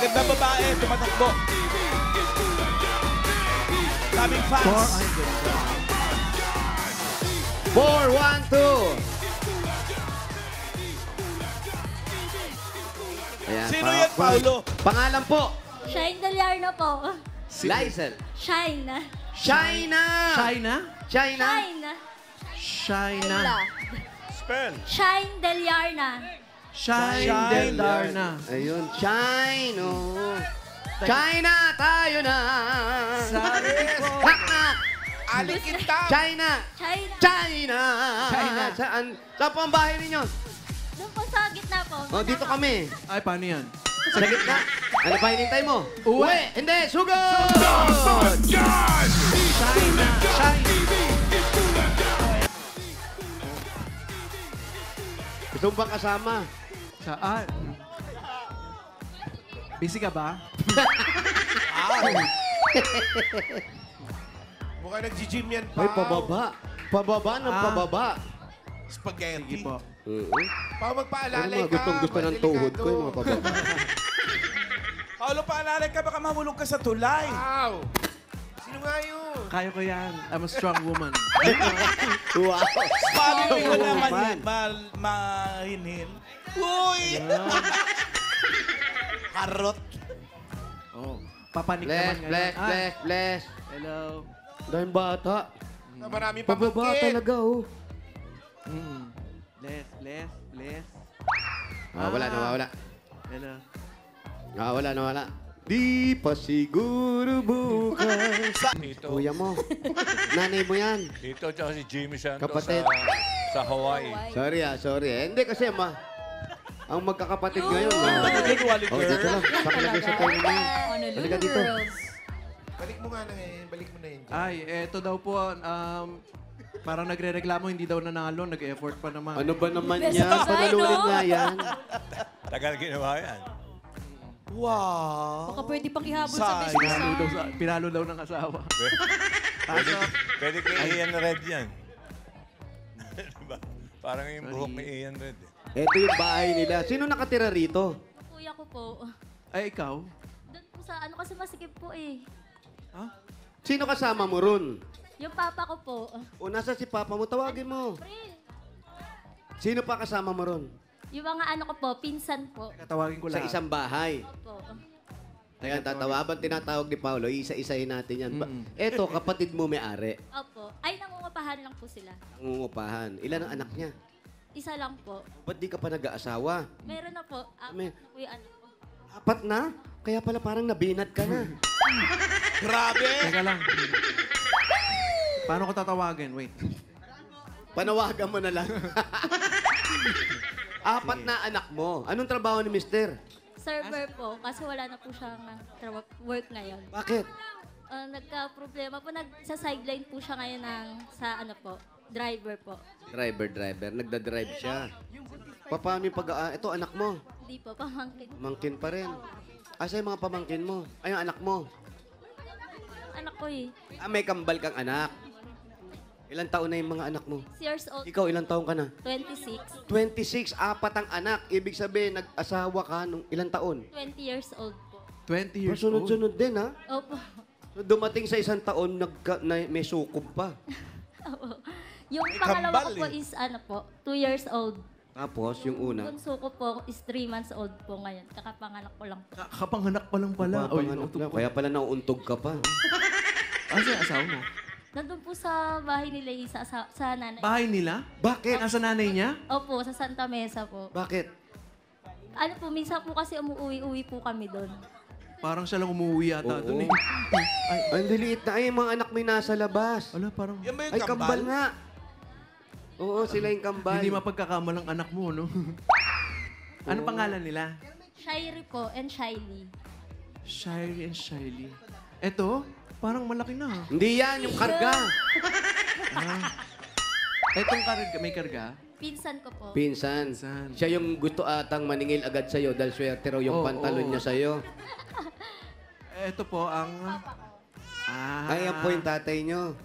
Magandang babae, tumatakbo. Daming fans. 4-1-2. Ayan, Sino yan, Paolo? Pangalan po. Shine Deliarno po. Lizel. Shine. China. China? China. Shine. China. Spell. Shine Deliarna. Shine del Darna. Ayun, China. China, tayo na. Sabi ko. Haknak. Aling kita. China. China. China. China. Saan? Saan po ang bahay ninyo? Doon po sa gitna po. Oh, dito kami. Ay, paano yan? Sa gitna. Ano pa hinintay mo? Uwi. Hindi, sugod! China. China. Gusto mo bang kasama? Saan? Busy ka ba? Mukhang nag-gym yan, Pao. Ay, pababa. Pababa ng pababa. Spaghetti. Sige po. Pao, Ano magpaalalay mga ka. gustong-gusto ng tuhod ko, yung mga pababa. Paolo, paalalay ka. Baka mahulog ka sa tulay. Wow. Sino nga yun? Kaya ko yan. I'm a strong woman. Wow. Paano yung Oo, naman man. mahinhin? Uy! Karot. Oh. Papanik Bless, naman ngayon. bless, Ah, bless, bless. hello. Dahil bata. Na marami Pababa talaga, oh. Bless, bless, bless. Wala, nawawala. Hello. Nawawala, nawala. Di pa siguro bukas. Tito, Kuya mo. Nanay mo yan. Tito tsaka si Jimmy Santos Kapatid. sa Hawaii. Sorry sorry. Hindi kasi ang magkakapatid ngayon. Talagang wali Oh, dito lang. Pakalagay sa tayo mo. Halika dito. Balik mo nga na eh. Balik mo na yun. Ay, eto daw po, parang nagre-reklamo, hindi daw nanalo, nag-effort pa naman. Ano ba naman Best yan? design, Panalunin no? nga yan. Tagal ginawa yan. Wow. Baka pwede pang ihabol sa Sayang. business. Pinalo daw ng asawa. Pwede, pwede kay Ian Red yan. Diba? Parang yung buhok ni Ian Red. Ito yung bahay nila. Sino nakatira rito? Kuya ko po. Ay, ikaw? Doon po sa ano kasi masikip po eh. Ha? Sino kasama mo ron? Yung papa ko po. O nasa si Papa mo? Tawagin mo. Pre, Sino pa kasama mo ron? yung mga ano ko po, pinsan po. Tatawagin ko Sa lang. isang bahay. Opo. Ayan, tatawaban, tinatawag ni Paolo. Isa-isahin natin yan. Eto, kapatid mo may-ari. Opo. Ay, nangungupahan lang po sila. Nangungupahan. Ilan ang anak niya? Isa lang po. Ba't di ka pa nag-aasawa? Meron na po. May- Ano po yung ano po. 4 na? Kaya pala parang nabinat ka na. Grabe. Teka lang. Paano ko tatawagin? Wait. Panawagan mo na lang. 4 na anak mo. Anong trabaho ni mister? Server po. Kasi wala na po siyang work ngayon. Bakit? Nagka-problema po. Nagsa-sideline po siya ngayon sa ano po, driver po. Driver. Nagda-drive siya. Paano yung ito, anak mo? Hindi po, pamangkin. Pamangkin pa rin. Asa yung mga pamangkin mo? Ay, yung anak mo. Anak ko eh. May kambal kang anak. Ilang taon na yung mga anak mo? 6 years old. Ikaw, ilang taon ka na? 26. 26, 4 ang anak. Ibig sabihin, nag-asawa ka nung ilang taon? 20 years old po. 20 Pero years old. sunod-sunod din, ha? Opo. So, dumating sa isang taon, may sukob pa. Opo. Yung May pangalawa kambal ko po eh. is ano po, 2 years old. Tapos, yung una, Bunso ko po is 3 months old po ngayon. Kakapanganak ko lang po. Kapanganak pa lang pala. Oy, papanganak lang. Kaya pala nauuntog ka pa. Asa yung asawa mo? Nandun po sa bahay nila sa nanay. Bahay nila? Bakit? Nasa nanay niya? Opo, sa Santa Mesa po. Bakit? Ano po, minsan po kasi umuwi-uwi po kami doon. Parang siya lang umuwi yata Oo. doon eh. Ay, Ang liliit na. Ay, mga anak may nasa labas. wala, parang Yan ba yung Ay, kambal nga. Oo, sila yung kambal. hindi mapagkakamalang anak mo, no? Ano pangalan nila? Shirey po and Shiley. Shirey and Shiley. Eto, parang malaki na. Hindi yan, yung karga. Etong karga, may karga? Pinsan ko po. Pinsan. Pinsan. Siya yung gusto atang maningil agad sa'yo dahil swerte raw yung Oo, pantalon oo. niya sa'yo. Ito po ang... Ay, yan po yung tatay niyo.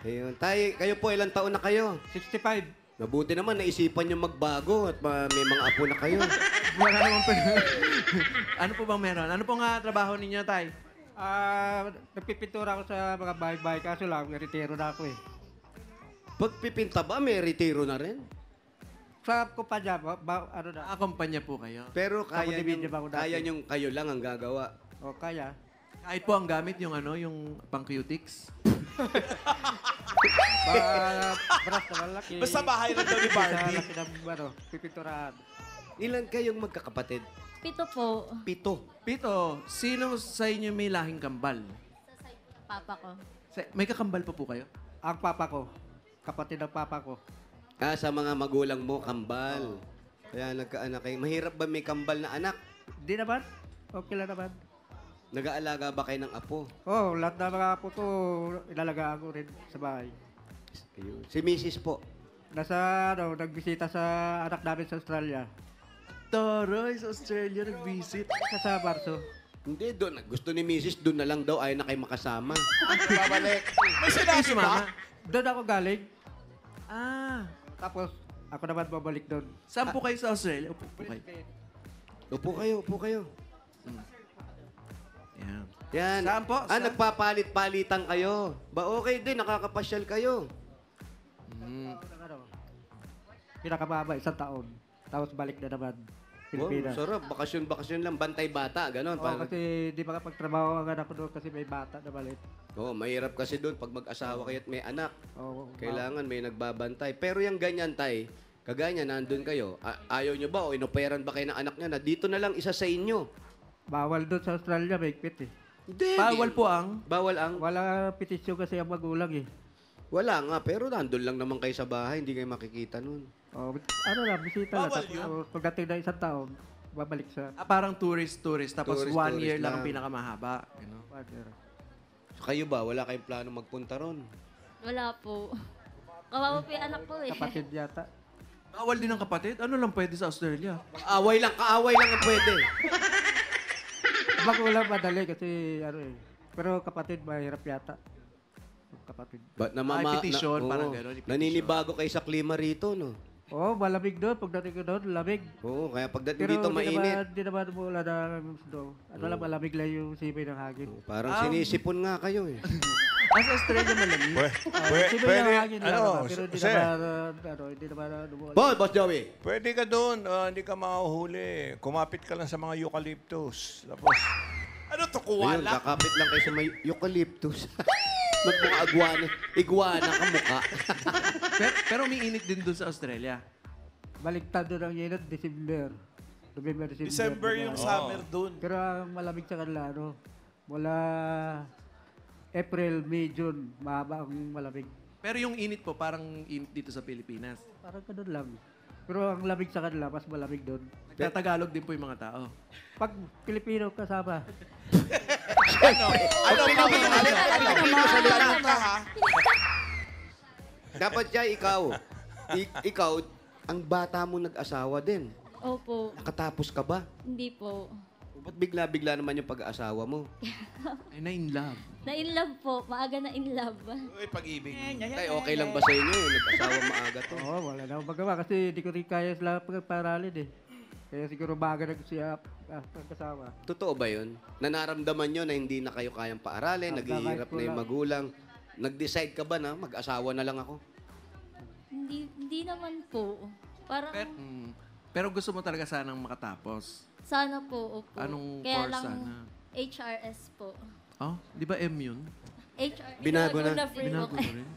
Ayun. Tay, kayo po, ilang taon na kayo? 65. Mabuti naman, naisipan nyo magbago at may mga apo na kayo. Wala naman pa. Ano po bang meron? Ano po nga trabaho ninyo, Tay? Nagpipintura ako sa mga bahay-bahay, kaso lang, retiro na ako eh. Pagpipinta ba, may retiro na rin? Sa kumpanya, ano na, Akampanya po kayo. Pero kaya Kapatid ba ako dati? niyong kayo lang ang gagawa. o kaya. Kahit po ang gamit yung yung pang-cutics. Brass na malaki. Basta bahay lang daw ni Barbie. Sa laki ng, pipinturahan. Ilan kayong magkakapatid? 7 po. 7. Pito, sino sa inyo may lahing kambal? Sa side ng papa ko. May kakambal pa po kayo? Ang papa ko, kapatid ng papa ko. Sa mga magulang mo, kambal. Kaya nagkaanak kayo. Mahirap ba may kambal na anak? Di naman, okay lang naman. Nag-aalaga ba kayo ng apo? Lahat ng mga apo ko, ilalagaan ko rin sa bahay. Ayun. Si Mrs. po. Nagbisita sa anak namin sa Australia. Toroy, sa Australia nag-visit. Sa Marso. Hindi, doon. Gusto ni Mrs. doon na lang daw. Ayaw na kayo makasama. Babalik. May sinabi Si ba? Mama. Doon ako galing. Ah, Tapos, ako naman babalik doon. saan po kayo sa Australia? Upo po kayo. Upo kayo, upo kayo. Yan. Yan. Saan po? Saan? Nagpapalit-palitan kayo. Ba okay din, nakakapasyal kayo. Pinakamaba, 1 taon. Tapos balik na naman. Wow, Pilipinas. sarap. Bakasyon lang. Bantay bata. Ganon. Kasi di makapagtrabaho ang anak ko doon kasi may bata na balik. Mahirap kasi doon pag mag-asawa kayo at may anak. Kailangan may nagbabantay. Pero yung ganyan, tay, kaganya, nandun kayo. Ayaw nyo ba o inoperan ba kayo ng anak niya na dito na lang isa sa inyo? Bawal doon sa Australia, may pit eh. Hindi. Bawal po ang... Bawal ang... Wala petisyon kasi ang magulang eh. Wala nga, pero nandun lang naman kayo sa bahay. Hindi kayo makikita nun. Ano lang, bisita na. Bawal Tapos yun. pagdating na 1 taon, babalik sa... parang tourist. Tapos Tourist, 1 year tourist lang ang lang. pinakamahaba. So, kayo ba? Wala kayong plano magpunta ron? Wala po. Kawawa po yung anak ko eh. Kapatid yata. Bawal din ang kapatid? Ano lang pwede sa Australia? Kaaway lang ang pwede. Magulang madali kasi ano eh. Pero kapatid, mahirap yata. Kapatid. But petition, parang gano'n, petition. Naninibago kayo sa klima rito, no? Malamig doon. Pagdating ko doon, lamig. Oo, kaya pagdating Pero dito mainit. Di naman mula na doon. Ano lang, malamig lang yung sipay ng hangin. Parang sinisipon nga kayo eh. Sa Australia malamig. Sipay ng hangin lang naman. Pero hindi sir, naman, hindi naman, Boss Joey. pwede ka doon. Hindi ka mahuhuli. Kumapit ka lang sa mga eucalyptus. Tapos, Ano to, Ayun, kuwala? kakapit lang kayo sa may eucalyptus. Magmukha iguana ka mukha. pero umiinit din doon sa Australia. Baliktad doon ang init, December. November, December yung summer dun. Pero ang malamig sa kanila, mula April, May, June, mahaba ang malamig. Pero yung init po, parang init dito sa Pilipinas. Parang ganun lang. Pero ang lamig sa kanila, mas malamig doon. Nagtatagalog din po yung mga tao. Pag Pilipino kasama, Ano ka, ha? Dapat siya ikaw. Ikaw, ang bata mo nag-asawa din. Opo. Nakatapos ka ba? Hindi po. Ba't bigla-bigla naman yung pag-asawa mo? Ay, na-in love. Na-in love po. Maaga na in love. Uy, pag-ibig. Tay, okay lang ba sa inyo? Nag-asawa maaga to. wala na akong magawa kasi di ko rin kaya sila pagparalin eh. Kaya siguro maaga nag-siya kasama. Totoo ba yun? Nanaramdaman nyo na hindi na kayo kayang paaralin, naghihirap na yung magulang. Nag-decide ka ba na mag-asawa na lang ako? Hindi naman po. Parang Pero gusto mo talaga sanang makatapos. sana po. Opo. Anong Kaya course lang sana? HRS po. Oh, di ba M yun? HR, Binago na. Binago mo rin.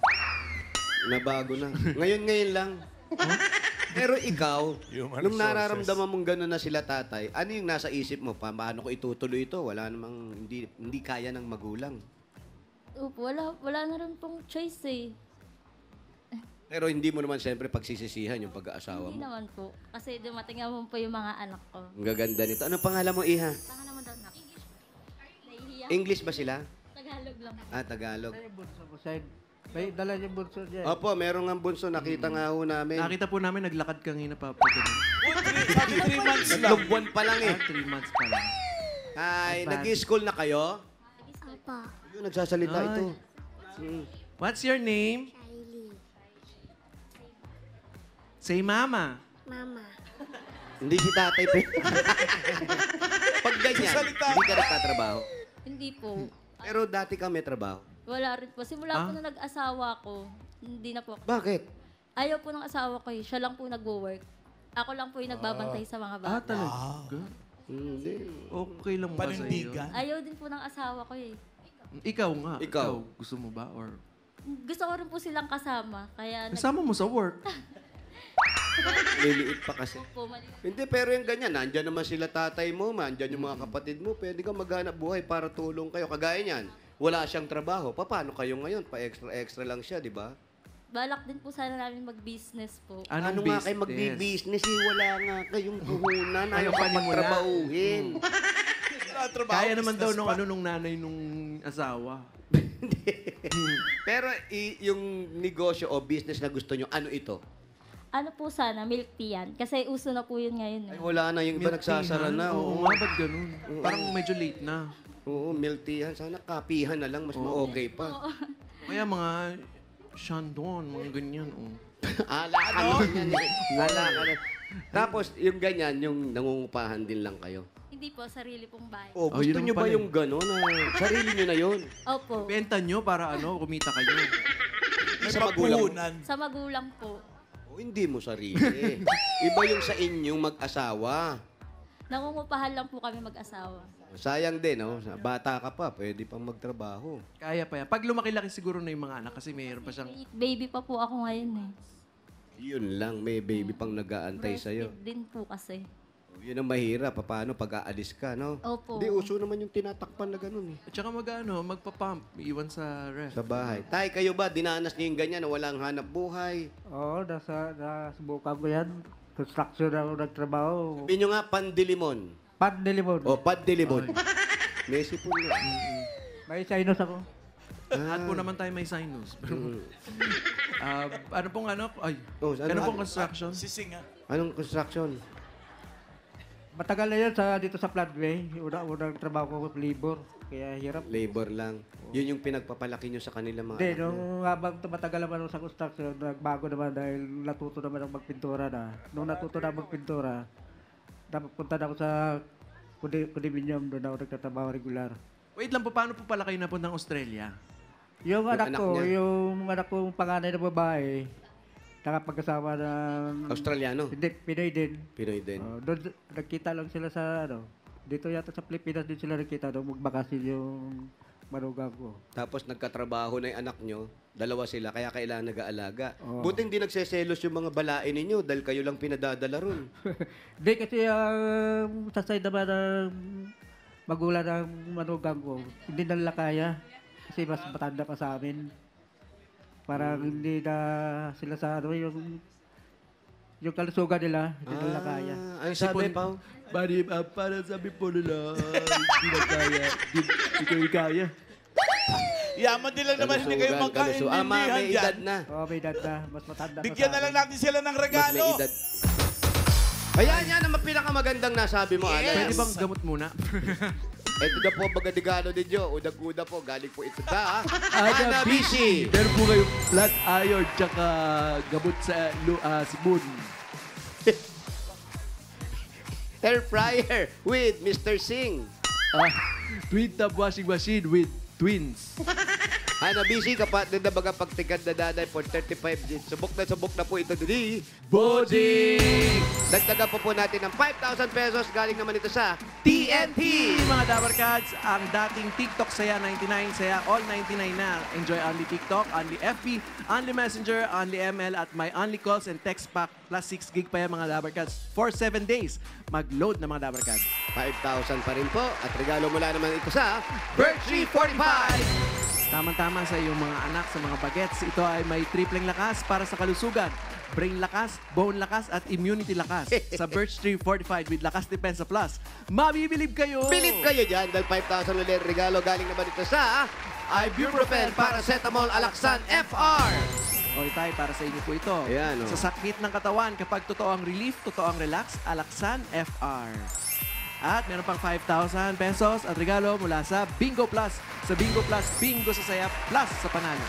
Nabago na. Ngayon lang. Pero ikaw, Human nung resources. nararamdaman mong gano'n na sila tatay, ano yung nasa isip mo? Paano ko itutuloy ito? Wala namang, hindi kaya ng magulang. Opo, wala na rin pong choice eh. Pero hindi mo naman siyempre pagsisisihan yung pag-aasawa Hindi mo. naman po. Kasi dumating naman po yung mga anak ko. Ang gaganda nito. Ano pangalan mo, Iha? Saka naman daw nak. Nahihiya. English ba sila? Tagalog lang. Tagalog. Yung bunso mo, side. May dala yung bunso niya. Opo, meron nga bunso. Nakita nga ho namin. Nakita po namin, naglakad kanina pa po. Sabi 3 months lang. Lugbuan pa lang eh. 3 months pa lang. Ay, nag-school na kayo? Opa. Yun, nagsasalita Ay. ito. Hmm. What's your name? Say mama. Mama. Hindi si tatay, pe. Pag ganyan, Sasalita. hindi ka nagtatrabaho. Hindi po. Pero dati ka may trabaho. Wala rin po. Simula po na nag-asawa ko, hindi na po ako. Bakit? Ayaw po ng asawa ko eh. Siya lang po nag-work. Ako lang po yung nagbabantay sa mga bata. Talaga? Hindi. Okay lang ba sa'yo? Panindigan. Ayaw din po ng asawa ko eh. Ikaw nga. Ikaw. Gusto mo ba? Or Gusto ko rin po silang kasama. Kaya kasama mo sa work? Liliit pa kasi. po mali. Hindi, pero yung ganyan, nandyan naman sila tatay mo, nandyan yung mga kapatid mo, pwede kang maghanap buhay para tulong kayo. Kagaya niyan, wala siyang trabaho. Paano kayo ngayon? Pa-extra lang siya, di ba? Balak din po sana namin mag-business po. Ano nga kayo magbi-business eh? Wala nga kayong puhunan. Ayaw pa panimula? magtrabahuhin. Trabaho, Kaya naman daw business nung pa. nanay nung asawa. Pero yung negosyo o business na gusto nyo, ano ito? Ano po sana, milk tea yan. Kasi uso na po yun ngayon eh. Ay, wala na. Yung iba nagsasara na. Oo nga, ba't ganun? Parang medyo late na. Oo, milk tea. Sana kapihan na lang. Mas okay pa. Kaya mga Shandon, mga ganyan. Oh. Ala ka naman yan eh. Ala ka na. Tapos, yung ganyan, yung nangungupahan din lang kayo. Hindi po, sarili pong bahay. Oh, Oh, gusto yun nyo naman ba pala yung gano'n na sarili nyo na yun? Opo. Benta nyo para kumita kayo. May Sa magulang mo. papuhunan. Sa magulang po. Oh, hindi mo sarili. Iba yung sa inyong mag-asawa. Nangungupahan lang po kami mag-asawa. Sayang din, no? Bata ka pa, pwede pang magtrabaho. Kaya pa yan. Pag lumaki-laki siguro na yung mga anak kasi mayroon pa siyang... Baby pa po ako ngayon eh. Yun lang, may baby pang nag-aantay sa'yo. Breastfeed din po kasi. Yun ang mahirap, paano pag aalis ka, no? Opo. Hindi, uso naman yung tinatakpan na gano'n eh. At saka magpa-pump, iwan sa ref. Sa bahay. Tay, kayo ba, dinanas niyo yung ganyan na walang hanap buhay? Oo, nasubukan ko yan. Construction ako nagtrabaho. Sabihin nyo nga, pandilimon. Pandilimon. O, pandilimon. Messi po niya. May sinus ako. Lahat po naman tayo may sinus. Ano pong ano? Ay, Oh, ano pong construction? Sising ha. Anong construction? Matagal na yan dito sa Floodway. Unang trabaho ko labor. Kaya hirap. Labor lang. Yun yung pinagpapalaki nyo sa kanila mga Hindi, anak nyo. nung habang tumatagal naman ako sa construction, nagbago naman dahil natuto naman ako magpintura na. Nung natuto na magpintura, napunta na ako sa condominium, doon ako nagtatrabaho regular. Wait lang po, paano po pala kayo napuntang Australia? Yung Yung anak anak ko, niya. yung anak ko panganay na babae, nakapag-asawa na... Australiano. Hindi, Pinoy din. Pinoy din. Doon, nagkita lang sila sa dito yata sa Pilipinas din sila nagkita doon magbakasin yung manugang ko. Tapos nagkatrabaho na yung anak nyo, dalawa sila, kaya kailangan nag-aalaga. Oo. Buti hindi nagseselos yung mga balain ninyo dahil kayo lang pinadadala ron. Hindi kasi sa side naman ng magulang ng manugang ko, hindi nila kaya. Kasi mas matanda pa sa amin. Parang hindi na sila sa yung kalusugan nila, hindi nila kaya. Ano sabi, Pao? Bari, para sabi po nila, hindi na kaya. Hindi kayo kaya. Yaman din lang naman hindi kayo magkaintindihan may edad dyan. na. Oo, may edad na. Mas matanda pa Bigyan sa na lang amin. natin sila ng Mas regalo. may edad. Ayan, yan ang pinakamagandang nasabi mo, Alan. Pwede bang gamot muna? Ito na po ang magadigano ninyo. Udag-uda po. Galing po ito da. Ada Hanabishi. Meron po kayong flat iron tsaka gamot sa sibon. Air fryer with Mr. Singh. Twin tub washing machine with twins. Hanabishi, kapatid na baga pagtikad na daday for 35 years. Subok na po ito dili. Boding! Dagdagan po natin ng 5,000 pesos. Galing naman ito sa TNT. Mga Dabar Cats, ang dating TikTok Saya 99, Saya All 99 na. Enjoy only TikTok, only FB, only Messenger, only ML, at may only calls and text pack plus 6 gig pa yan mga Dabar Cats for 7 days. Mag-load na mga Dabar Cats. 5,000 pa rin po. At regalo mula naman ito sa Birchie 45. Tamang-tama sa iyong mga anak, sa mga bagets. Ito ay may tripleng lakas para sa kalusugan. Brain lakas, bone lakas, at immunity lakas. Sa Birch Tree Fortified with Lakas Depensa Plus. Mabibilib kayo! Bilib kayo dyan dahil 5,000 ulit regalo. Galing naman ito sa Ibuprofen Paracetamol Alaxan FR. O Itay, para sa inyo po ito. Ayan, o. Sa sakit ng katawan, kapag totoo ang relief, totoo ang relax, Alaxan FR. At meron pang 5,000 pesos at regalo mula sa Bingo Plus. Sa Bingo Plus, bingo sa saya plus sa panalo.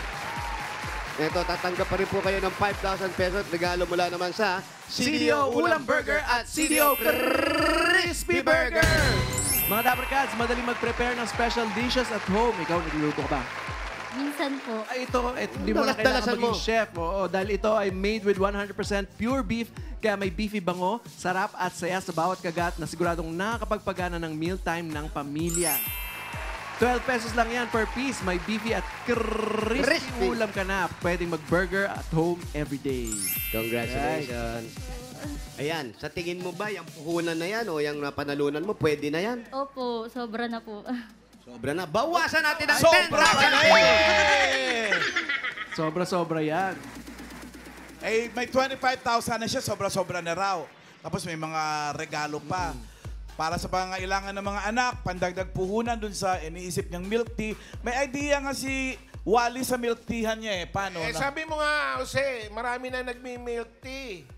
Ito, tatanggap pa rin po kayo ng 5,000 pesos. Regalo mula naman sa CDO Ulam Burger at CDO Crispy Burger. Mga Dapper Cats, madaling mag-prepare ng special dishes at home. Ikaw, nagluluto ka ba? Minsan po. Ay, ito, hindi mo na kailangan Dalas-dalasan maging mo. chef. Oo, dahil ito ay made with 100% pure beef, kaya may beefy bango, sarap at saya sa bawat kagat na siguradong nakakapagpagana ng mealtime ng pamilya. 12 pesos lang yan per piece. May beefy at crispy Crispy. ulam ka na. Pwedeng mag-burger at home every day. Congratulations. Ayan, sa tingin mo ba, yung puhunan na yan o yung napanalunan mo, pwede na yan? Opo, sobra na po. Sobra na. Bawasan natin ang 10,000 Sobra ka na pesos. eh! Sobra-sobra yan. Eh, may 25,000 na siya, sobra-sobra na raw. Tapos may mga regalo pa. Para sa pangangailangan ng mga anak, pandagdag puhunan dun sa iniisip niyang milk tea. May idea nga si Wally sa milk teahan niya eh. Paano? Eh, sabi mo nga, Jose, marami na nagmi-milk tea.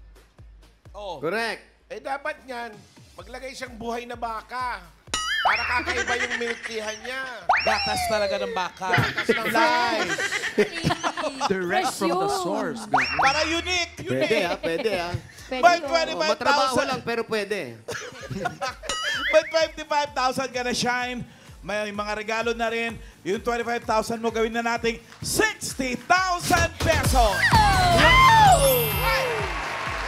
Oh. Correct. Eh, dapat niyan, maglagay siyang buhay na baka. Para kakaiba yung milk teahan niya. Gatas talaga ng baka. Gatas ng Live. Direct from the source. Para unique. Pwede ha, pwede ha. May Oh, matrabaho 25,000. lang pero pwede. May 25,000 ka na, Shine. May mga regalo na rin. Yung 25,000 mo, gawin na nating 60,000 pesos.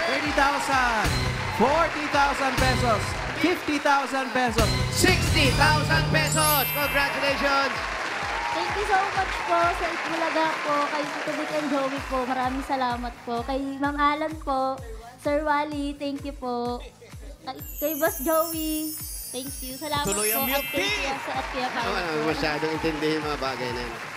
30,000, 40,000 pesos, 50,000 pesos. 60,000 pesos! Congratulations! Thank you so much po sa Itbulaga po, kay Tito Vic and Joey po. Maraming salamat po. Kay Ma'am Alan po, Sir Wally, thank you po. Kay Boss Joey, thank you. Salamat Tuloy po. ang milk At kay tea! Kuya sa at Kuya Paolo Wala po. masyadong intindihin mga bagay na yun.